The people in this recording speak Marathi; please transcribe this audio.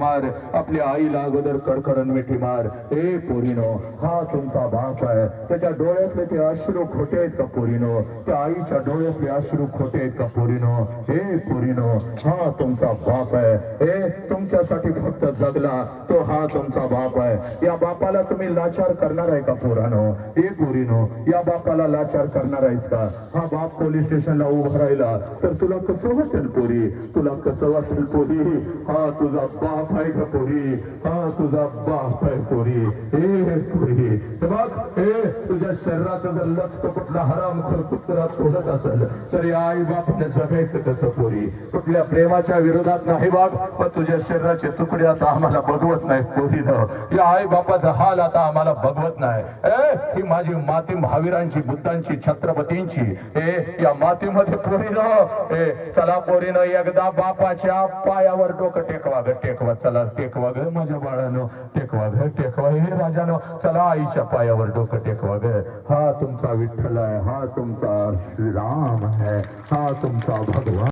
मार आपल्या आईला अगोदर कडकडन मिठी मार. ए पोरीनो, हा तुमचा बाप आहे. त्याच्या डोळ्यातले ते अश्रू खोटे आहेत का पोरीनो? त्या आईच्या डोळ्यातले अश्रू खोटे आहेत का पोरीनो? ए पोरीनो, हा तुमचा बाप आहे. ए तुमच्यासाठी फक्त जगला तो हा तुमचा बाप आहे. या बापाला तुम्ही लाचार करणार आहे का पोरानो? ए पोरीनो, या बापाला लाचार करणार आहेस का? हा बाप पोलीस स्टेशनला उभा राहिला तर तुला कसं वाटेल पोरी? तुला कसं वाटेल पोरी? हा तुझा बाप आहे का पोरी? हा तुझा बाप आहे पोरी. ए पोरी, बघ, तुझ्या शरीरात जर लक्ष कुठला हरामखोर कुत्रा तोडत असेल तर या आई बापाने जगायचं कसं पोरी? कुठल्या प्रेमाच्या विरोधात नाही बाप, पण तुझ्या शरीराचे तुकडे आता आम्हाला बघवत नाही पोरी. या आई बापाचा हाल आता आम्हाला बघवत नाही. ही माझी माती महावीरांची, बुद्धांची, छत्रपतींची. या मातीमध्ये पोरीनं, चला पोरीनं एकदा बापाच्या पायावर डोकं टेकवा ग, टेकवा. चला टेकवा ग माझ्या बाळानं, टेकवा ग, टेकवा. हे राजानं, चला आईच्या पायावर डोकं टेकवा ग. हा तुमचा विठ्ठल आहे, हा तुमचा श्रीराम आहे, हा तुमचा भगवान.